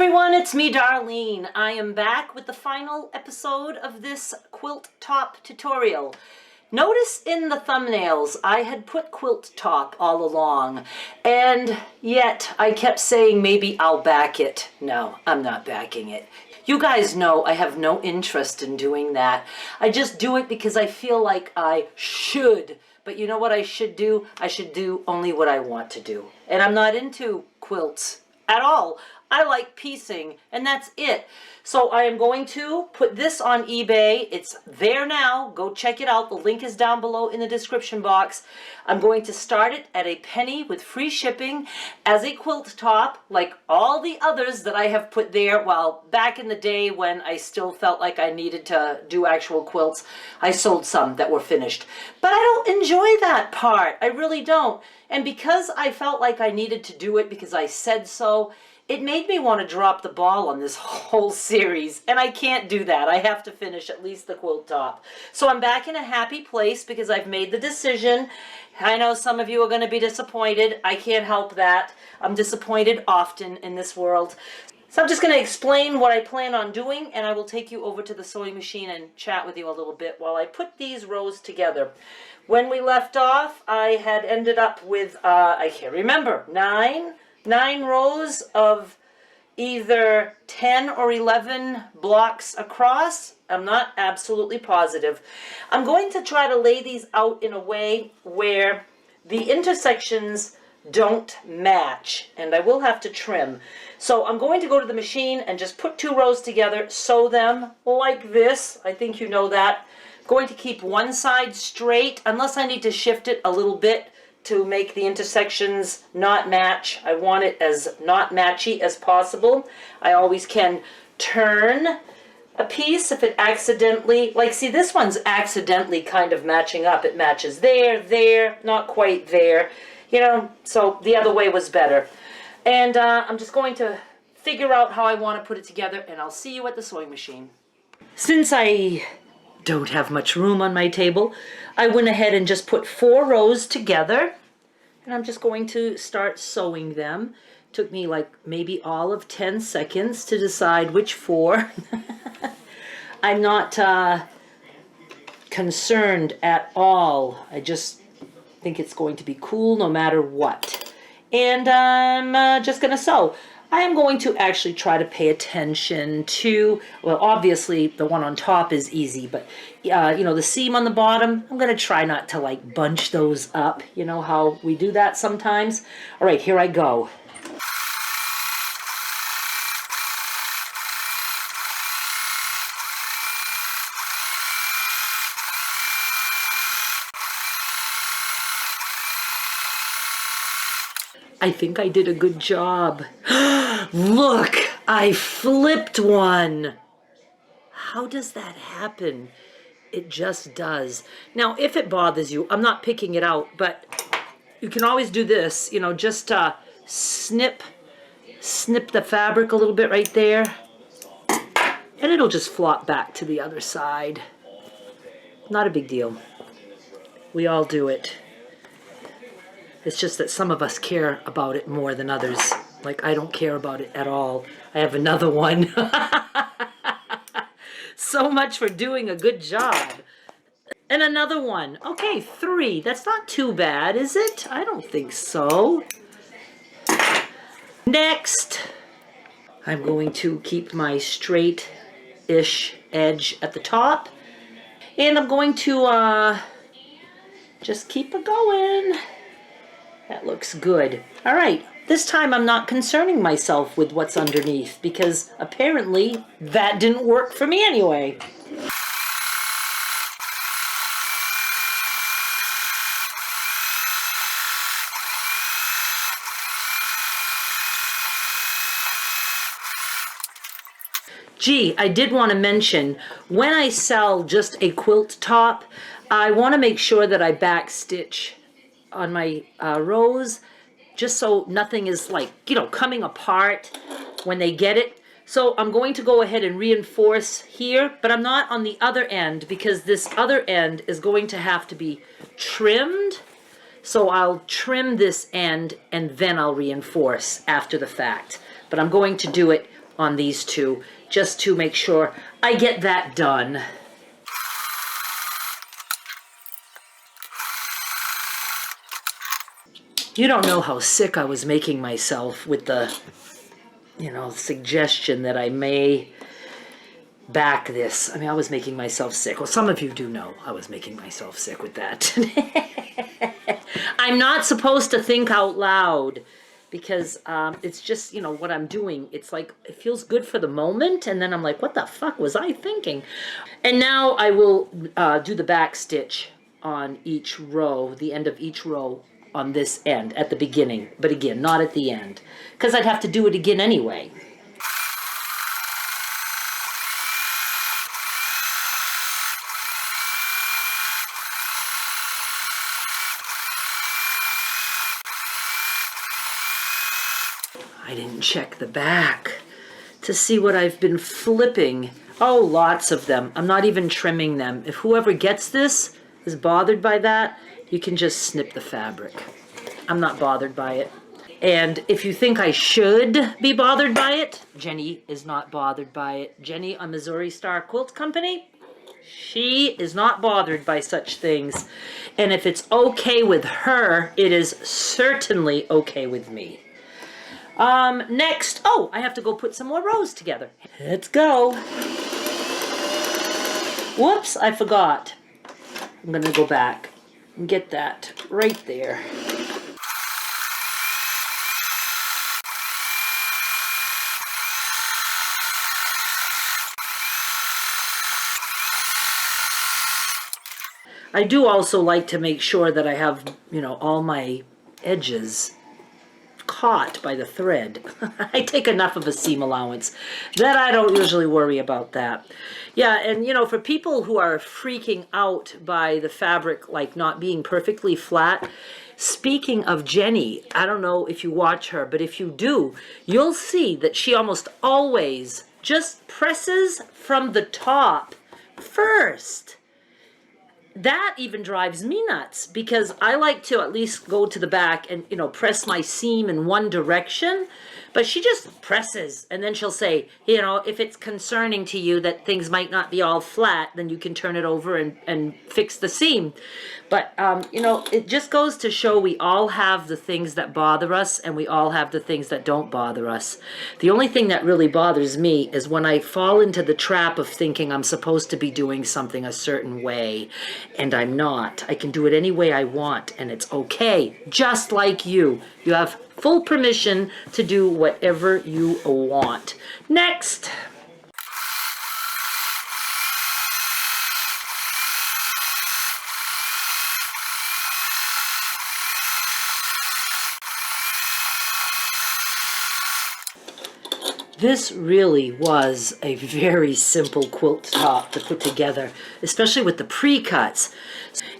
everyone, it's me, Darlene. I am back with the final episode of this quilt top tutorial. Notice in the thumbnails I had put quilt top all along, and yet I kept saying maybe I'll back it. No, I'm not backing it. You guys know I have no interest in doing that. I just do it because I feel like I should. But you know what I should do? I should do only what I want to do. And I'm not into quilts at all. I like piecing, and that's it. So I am going to put this on eBay. It's there now. Go check it out. The link is down below in the description box. I'm going to start it at a penny with free shipping as a quilt top, like all the others that I have put there. Well, back in the day when I still felt like I needed to do actual quilts, I sold some that were finished. But I don't enjoy that part. I really don't. And because I felt like I needed to do it because I said so, it made me want to drop the ball on this whole series, and I can't do that. I have to finish at least the quilt top. So I'm back in a happy place because I've made the decision. I know some of you are going to be disappointed. I can't help that. I'm disappointed often in this world. So I'm just going to explain what I plan on doing, and I will take you over to the sewing machine and chat with you a little bit while I put these rows together. When we left off, I had ended up with, I can't remember, nine rows of either 10 or 11 blocks across. I'm not absolutely positive. I'm going to try to lay these out in a way where the intersections don't match, and I will have to trim. So I'm going to go to the machine and just put two rows together, sew them like this. I think you know that. Going to keep one side straight unless I need to shift it a little bit to make the intersections not match. I want it as not matchy as possible. I always can turn a piece if it accidentally, like see this one's accidentally kind of matching up. It matches there, there, not quite there, you know, so the other way was better. And I'm just going to figure out how I want to put it together, and I'll see you at the sewing machine. Since I don't have much room on my table, I went ahead and just put 4 rows together, and I'm just going to start sewing them. Took me like maybe all of 10 seconds to decide which 4. I'm not concerned at all. I just think it's going to be cool no matter what. And I'm just going to sew. I am going to actually try to pay attention to, well, obviously the one on top is easy, but you know, the seam on the bottom, I'm going to try not to like bunch those up. You know how we do that sometimes? All right, here I go. I think I did a good job. Look, I flipped one. How does that happen? It just does. Now, if it bothers you, I'm not picking it out, but you can always do this, you know, just snip the fabric a little bit right there, and it'll just flop back to the other side. Not a big deal. We all do it. It's just that some of us care about it more than others. Like, I don't care about it at all. I have another one. So much for doing a good job. And another one. Okay, 3. That's not too bad, is it? I don't think so. Next, I'm going to keep my straight-ish edge at the top. And I'm going to just keep it going. That looks good. All right, this time I'm not concerning myself with what's underneath because apparently that didn't work for me anyway. Gee, I did want to mention, when I sell just a quilt top, I want to make sure that I backstitch on my rows, just so nothing is like, you know, coming apart when they get it. So I'm going to go ahead and reinforce here, but I'm not on the other end because this other end is going to have to be trimmed. So I'll trim this end and then I'll reinforce after the fact. But I'm going to do it on these two, just to make sure I get that done. You don't know how sick I was making myself with the, you know, suggestion that I may back this. I mean, I was making myself sick. Well, some of you do know I was making myself sick with that. I'm not supposed to think out loud because it's just, you know, what I'm doing. It's like, it feels good for the moment. And then I'm like, what the fuck was I thinking? And now I will do the back stitch on each row, the end of each row on this end at the beginning. But again, not at the end, because I'd have to do it again anyway. I didn't check the back to see what I've been flipping. Oh, lots of them. I'm not even trimming them. If whoever gets this is bothered by that, you can just snip the fabric. I'm not bothered by it. And if you think I should be bothered by it, Jenny is not bothered by it. Jenny on Missouri Star Quilt Company, she is not bothered by such things. And if it's okay with her, it is certainly okay with me. Next, oh, I have to go put some more rows together. Let's go. Whoops, I forgot. I'm gonna go back and get that right there. I do also like to make sure that I have, you know, all my edges caught by the thread. I take enough of a seam allowance that I don't usually worry about that. Yeah, and you know, for people who are freaking out by the fabric like not being perfectly flat, speaking of Jenny, I don't know if you watch her, but if you do, you'll see that she almost always just presses from the top first. That even drives me nuts because I like to at least go to the back and, you know, press my seam in one direction. But she just presses and then she'll say, you know, if it's concerning to you that things might not be all flat, then you can turn it over and fix the seam. But, you know, it just goes to show we all have the things that bother us and we all have the things that don't bother us. The only thing that really bothers me is when I fall into the trap of thinking I'm supposed to be doing something a certain way and I'm not. I can do it any way I want and it's okay, just like you. You have full permission to do whatever you want. Next. This really was a very simple quilt top to put together, especially with the pre-cuts.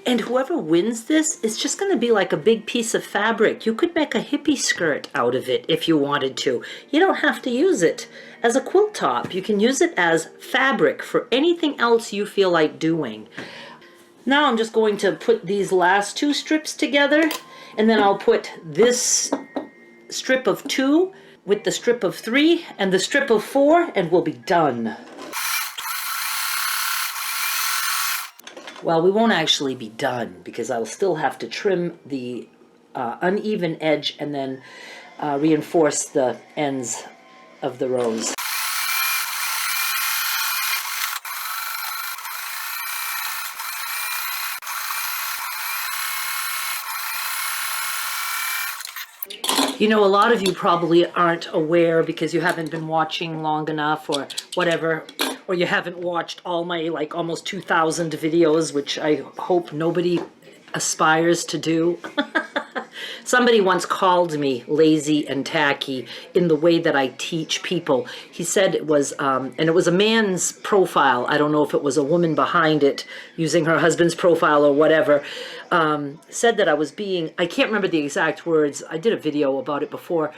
And whoever wins this is just going to be like a big piece of fabric. You could make a hippie skirt out of it if you wanted to. You don't have to use it as a quilt top. You can use it as fabric for anything else you feel like doing. Now I'm just going to put these last two strips together, and then I'll put this strip of 2 with the strip of 3 and the strip of 4, and we'll be done. Well, we won't actually be done because I'll still have to trim the uneven edge and then reinforce the ends of the rows. You know, a lot of you probably aren't aware because you haven't been watching long enough or whatever, or you haven't watched all my like almost 2,000 videos, which I hope nobody aspires to do. Somebody once called me lazy and tacky in the way that I teach people. He said it was, and it was a man's profile. I don't know if it was a woman behind it using her husband's profile or whatever. Said that I was being, I can't remember the exact words. I did a video about it before.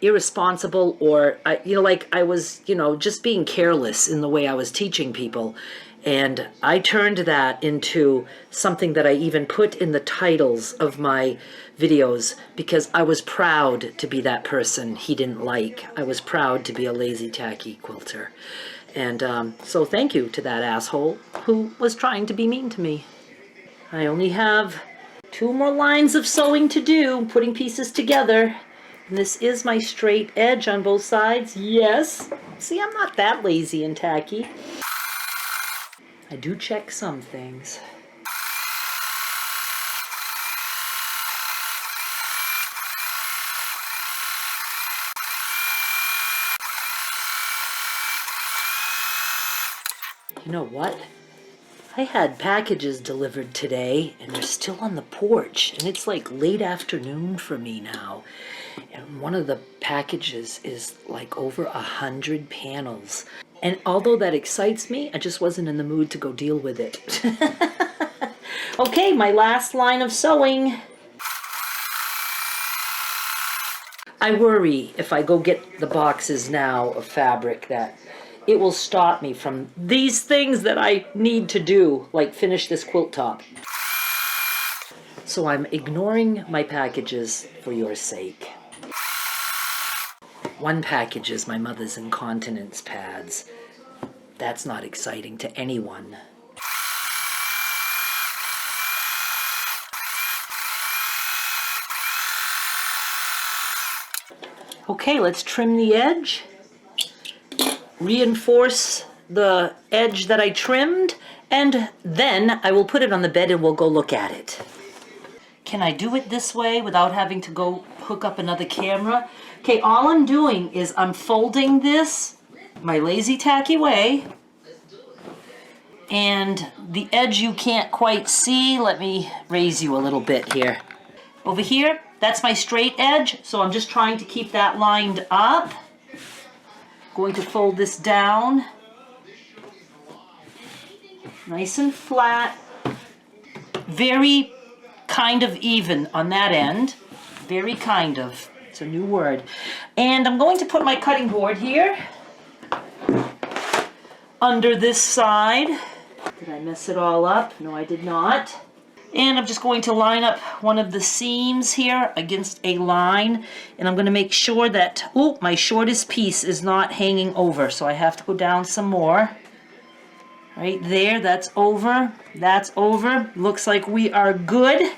Irresponsible or, you know, like I was, you know, just being careless in the way I was teaching people. And I turned that into something that I even put in the titles of my videos because I was proud to be that person he didn't like. I was proud to be a lazy tacky quilter. And so thank you to that asshole who was trying to be mean to me. I only have 2 more lines of sewing to do, putting pieces together. And this is my straight edge on both sides. Yes. See, I'm not that lazy and tacky. I do check some things. You know what? I had packages delivered today and they're still on the porch and it's like late afternoon for me now. And one of the packages is like over 100 panels. And although that excites me, I just wasn't in the mood to go deal with it. Okay, my last line of sewing. I worry if I go get the boxes now of fabric that it will stop me from these things that I need to do, like finish this quilt top. So I'm ignoring my packages for your sake. One package is my mother's incontinence pads. That's not exciting to anyone. Okay, let's trim the edge. Reinforce the edge that I trimmed, and then I will put it on the bed and we'll go look at it. Can I do it this way without having to go hook up another camera? Okay, all I'm doing is I'm folding this my lazy tacky way, and the edge you can't quite see. Let me raise you a little bit here. Over here, that's my straight edge, so I'm just trying to keep that lined up. Going to fold this down nice and flat, very kind of even on that end, very kind of, it's a new word. And I'm going to put my cutting board here under this side. Did I mess it all up? No, I did not. And I'm just going to line up one of the seams here against a line, and I'm going to make sure that, oh, my shortest piece is not hanging over, so I have to go down some more. Right there, that's over, that's over. Looks like we are good.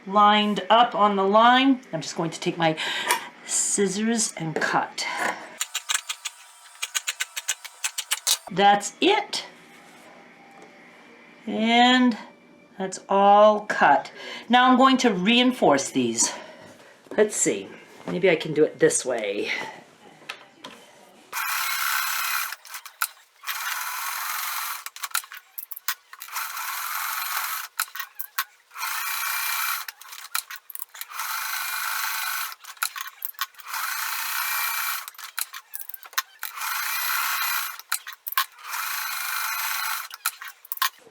Lined up on the line. I'm just going to take my scissors and cut. That's it. And that's all cut. Now I'm going to reinforce these. Let's see. Maybe I can do it this way.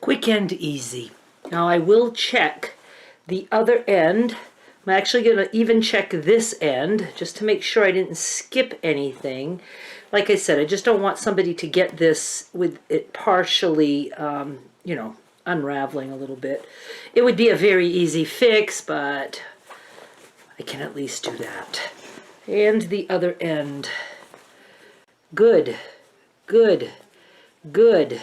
Quick and easy. Now I will check the other end. I'm actually going to even check this end just to make sure I didn't skip anything. Like I said, I just don't want somebody to get this with it partially, you know, unraveling a little bit. It would be a very easy fix, but I can at least do that. And the other end. Good, good, good.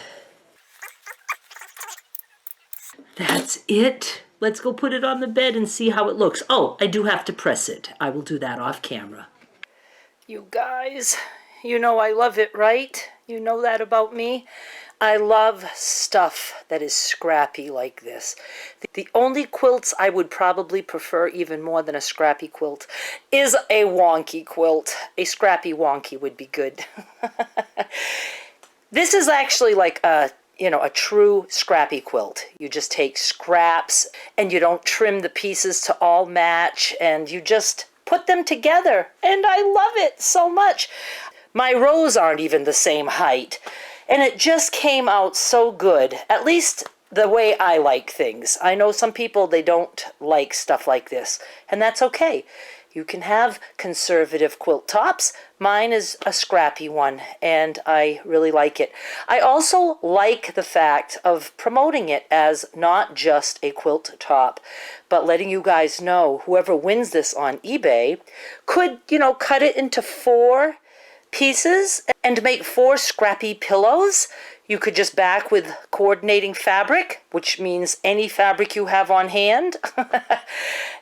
That's it. Let's go put it on the bed and see how it looks. Oh, I do have to press it. I will do that off camera. You guys, you know I love it, right? You know that about me. I love stuff that is scrappy like this. The only quilts I would probably prefer even more than a scrappy quilt is a wonky quilt. A scrappy wonky would be good. This is actually like a true scrappy quilt. You just take scraps and you don't trim the pieces to all match and you just put them together. And I love it so much. My rows aren't even the same height. And it just came out so good, at least the way I like things. I know some people, they don't like stuff like this, and that's okay. You can have conservative quilt tops, Mine is a scrappy one, and I really like it. I also like the fact of promoting it as not just a quilt top, but letting you guys know whoever wins this on eBay could, cut it into 4 pieces and make 4 scrappy pillows. You could just back with coordinating fabric, which means any fabric you have on hand.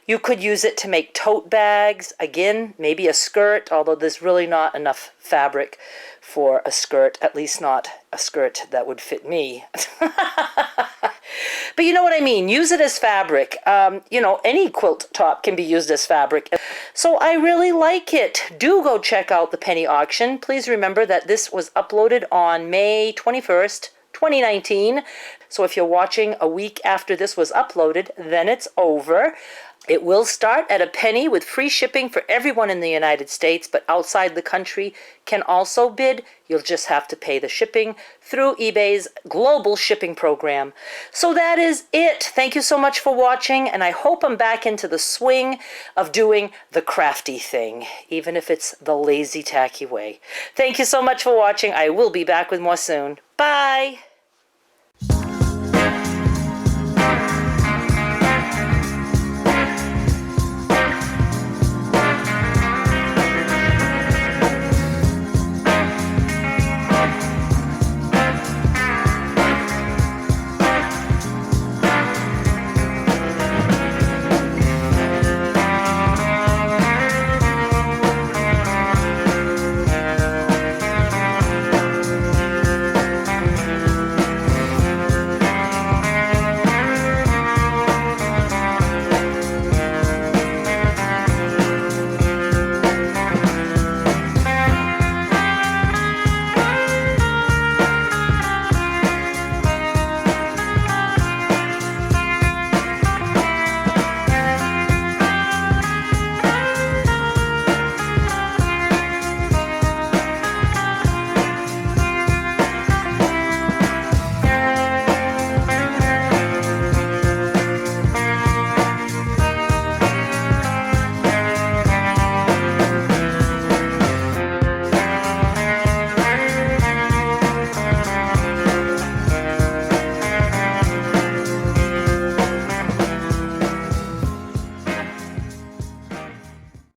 You could use it to make tote bags. Again, maybe a skirt, although there's really not enough fabric for a skirt, at least not a skirt that would fit me. But you know what I mean. Use it as fabric. Any quilt top can be used as fabric. So I really like it. Do go check out the penny auction. Please remember that this was uploaded on May 21st, 2019. So if you're watching a week after this was uploaded, then it's over. It will start at a penny with free shipping for everyone in the United States, but outside the country can also bid. You'll just have to pay the shipping through eBay's global shipping program. So that is it. Thank you so much for watching, and I hope I'm back into the swing of doing the crafty thing, even if it's the lazy, tacky way. Thank you so much for watching. I will be back with more soon. Bye!